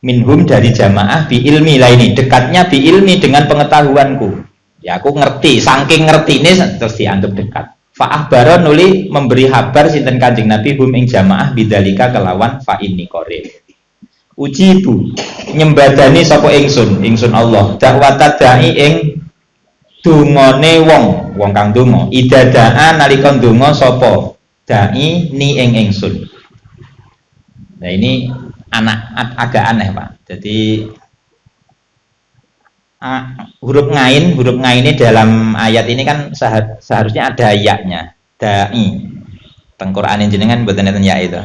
minhum dari jamaah bi ilmi lah, ini dekatnya bi ilmi dengan pengetahuanku. Ya aku ngerti, saking ngerti ini terus dianggap dekat. Fa'ahbaro nuli memberi kabar sinten Kanjeng Nabi hum ing jamaah bidzalika kelawan fa inni qarib. Ujibu nyembadani sapa ingsun Allah dakwata dai ing dungane wong kang donga idadaa nalika donga sapa dai ni ing ingsun. Nah ini agak aneh Pak. Jadi huruf ngain ini dalam ayat ini kan seharusnya ada ya-nya dai. Tengkoran jenengan mboten enten ya itu.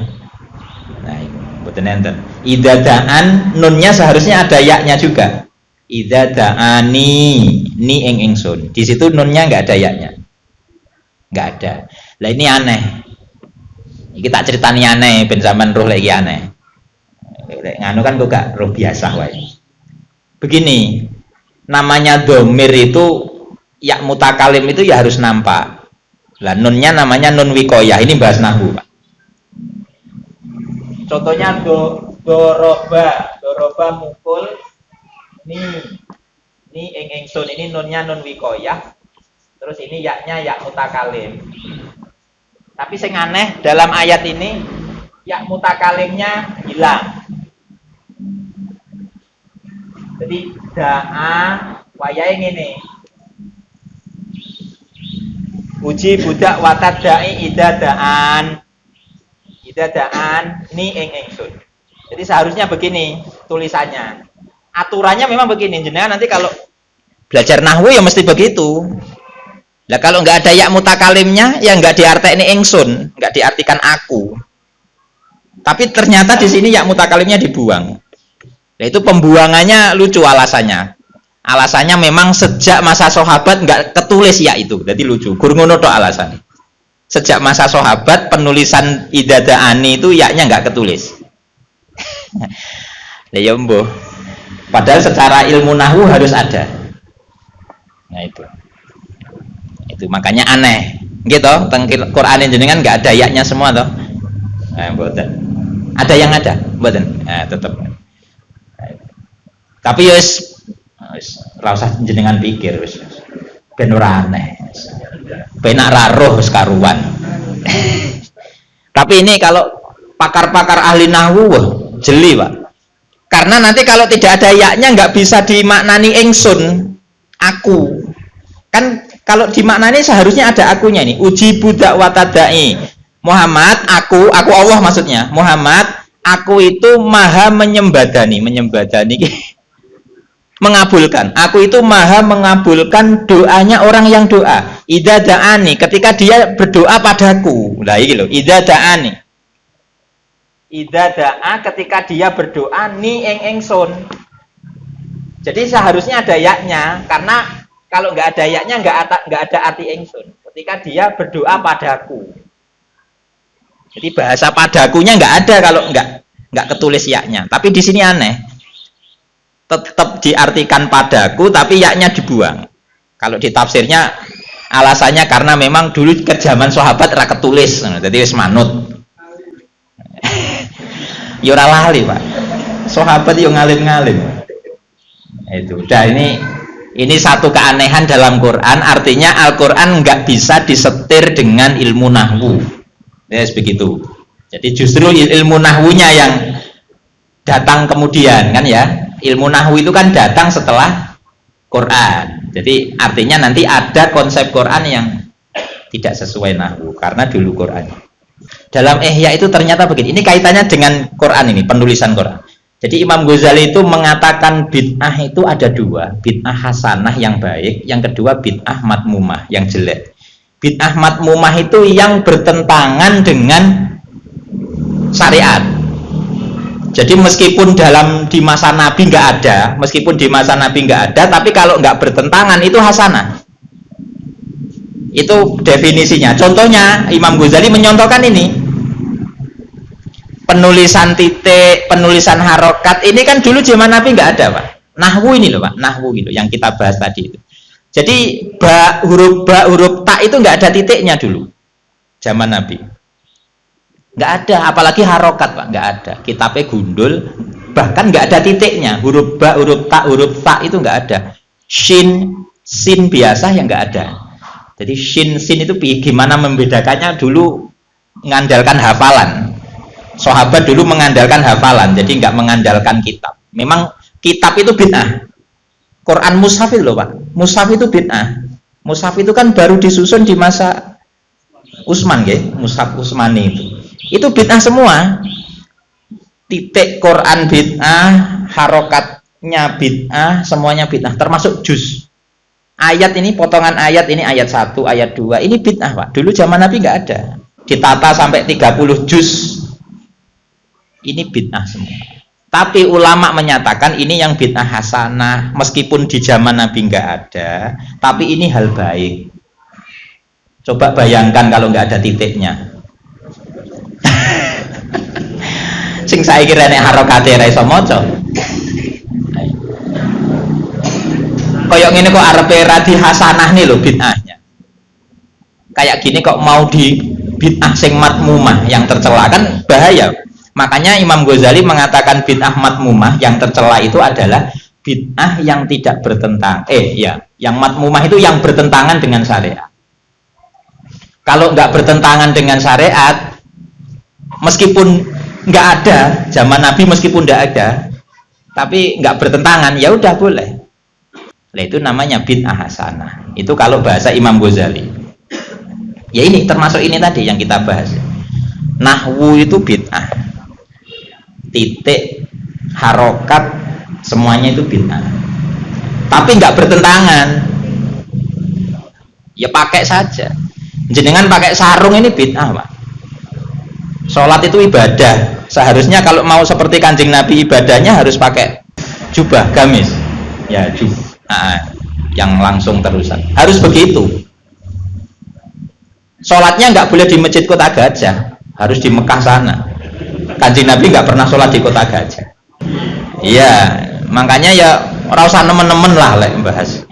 Nah, mboten enten. Idadaan nunnya seharusnya ada ya-nya juga. Idadaani ni ing ingsun. Di situ nunnya enggak ada ya-nya. Enggak ada. Lah ini aneh. Iki tak ceritani aneh ben sampean roh lagi aneh. Nganu kan kok gak roh biasa wae. Begini, namanya domir itu ya mutakalim itu ya harus nampak. Lah nunnya namanya nun wikoyah. Ini bahas nahwu, Pak. Contohnya doroba mukul ini ingsun, ini nunnya nun wikoyah. Terus ini yaknya ya mutakalim. Tapi sing aneh dalam ayat ini ya mutakalimnya hilang. Jadi da'a wayahe ngene. Uji budak watad da'i idadaan ni ing ingsun. Jadi seharusnya begini tulisannya. Aturannya memang begini. Jenengan nanti kalau belajar nahwu ya mesti begitu. Lah kalau nggak ada ya mutakalimnya ya nggak diartikan ingsun, nggak diartikan aku. Tapi ternyata di sini ya mutakalimnya dibuang. Nah, itu pembuangannya lucu alasannya. Alasannya memang sejak masa sahabat nggak ketulis ya itu. Jadi lucu. Gur ngono tok alasannya. Sejak masa sahabat penulisan idadaani itu ya-nya nggak ketulis. Nah, ya mboh. Padahal secara ilmu nahwu harus ada. Nah itu makanya aneh. Gitu. Teng Quran jenengan nggak ada ya-nya semua toh. Nah, mboten. Ada yang ada, mboten. Nah, tetap. Tapi wis ora usah jenengan pikir wis. Ben ora aneh. Penak ra roh wis karuan. Tapi ini kalau pakar-pakar ahli nahwu jeli, Pak. Karena nanti kalau tidak ada ya-nya nggak bisa dimaknani ingsun, aku. Kan kalau dimaknani seharusnya ada akunya ini. Uji budak watadai. Muhammad, aku Allah maksudnya. Muhammad, aku itu maha menyembadani mengabulkan. Aku itu maha mengabulkan doanya orang yang doa. Idza da'ani, ketika dia berdoa padaku. Lah iki lho, idza da'ani. Idza da'a ketika dia berdoa ni ing ingsun. Jadi seharusnya ada ya-nya, karena kalau nggak ada ya-nya nggak ada arti ingsun. Ketika dia berdoa padaku. Jadi bahasa padakunya nggak ada kalau nggak ketulis ya-nya. Tapi di sini aneh. Tetap diartikan padaku tapi ya-nya dibuang. Kalau di tafsirnya alasannya karena memang dulu ke zaman sahabat ra ketulis, jadi wis manut. Ya ora lali, Pak. Sahabat yo ngalim-ngalim. Itu. Dan ini satu keanehan dalam Quran, artinya Al-Quran nggak bisa disetir dengan ilmu nahwu. Ya begitu. Jadi justru ilmu nahwunya yang datang kemudian kan ya. Ilmu nahwu itu kan datang setelah Quran. Jadi artinya nanti ada konsep Quran yang tidak sesuai nahwu karena dulu Quran. Dalam Ihya itu ternyata begini. Ini kaitannya dengan Quran ini, penulisan Quran. Jadi Imam Ghazali itu mengatakan bid'ah itu ada dua, bid'ah hasanah yang baik, yang kedua bid'ah madmumah yang jelek. Bid'ah madmumah itu yang bertentangan dengan syariat. Jadi meskipun di masa Nabi nggak ada, tapi kalau nggak bertentangan itu hasanah. Itu definisinya. Contohnya Imam Ghazali menyontohkan ini. Penulisan titik, penulisan harokat ini kan dulu zaman Nabi nggak ada, Pak. Nahwu ini loh, Pak. Nahwu gitu yang kita bahas tadi itu. Jadi huruf ta itu nggak ada titiknya dulu. Zaman Nabi. Nggak ada, apalagi harokat, Pak, nggak ada. Kitabnya gundul, bahkan nggak ada titiknya, huruf ba, huruf ta itu nggak ada. Shin, sin biasa yang nggak ada. Jadi shin, sin itu gimana membedakannya? Dulu mengandalkan hafalan. Sahabat dulu mengandalkan hafalan, jadi nggak mengandalkan kitab. Memang kitab itu bid'ah. Quran mushaf itu loh Pak, mushaf itu bid'ah. Mushaf itu kan baru disusun di masa Utsman, mushaf Utsmani itu bid'ah semua. Titik Quran bid'ah, harokatnya bid'ah, semuanya bid'ah, termasuk juz. Ayat ini, potongan ayat ini, ayat 1, ayat 2, ini bid'ah Pak. Dulu zaman Nabi nggak ada. Ditata sampai 30 juz. Ini bid'ah semua. Tapi ulama menyatakan ini yang bid'ah hasanah, meskipun di zaman Nabi nggak ada, tapi ini hal baik. Coba bayangkan kalau nggak ada titiknya. Sing saya kira nek harokate ra iso maca. Kayak ngene kok arepe ra di hasanah nih lho bid'ahnya. Kayak gini kok mau di bid'ah sing matmumah yang tercela, kan bahaya. Makanya Imam Ghazali mengatakan bid'ah matmumah yang tercela itu adalah bid'ah yang tidak bertentangan. Yang matmumah itu yang bertentangan dengan syariat. Kalau nggak bertentangan dengan syariat, meskipun nggak ada zaman Nabi, meskipun nggak ada, tapi nggak bertentangan, ya udah boleh. Nah, itu namanya bid'ah hasanah. Itu kalau bahasa Imam Ghazali. Ya ini termasuk ini tadi yang kita bahas. Nahwu itu bid'ah. Titik, harokat, semuanya itu bid'ah. Tapi nggak bertentangan. Ya pakai saja. Jenengan pakai sarung ini bid'ah Pak. Sholat itu ibadah. Seharusnya kalau mau seperti Kanjeng Nabi ibadahnya harus pakai jubah, gamis. Ya jubah. Yang langsung terusan. Harus begitu. Sholatnya nggak boleh di Masjid Kota Gajah, harus di Mekah sana. Kanjeng Nabi nggak pernah sholat di Kota Gajah. Iya, makanya ya ora usah nemen-nemen lah lek bahas.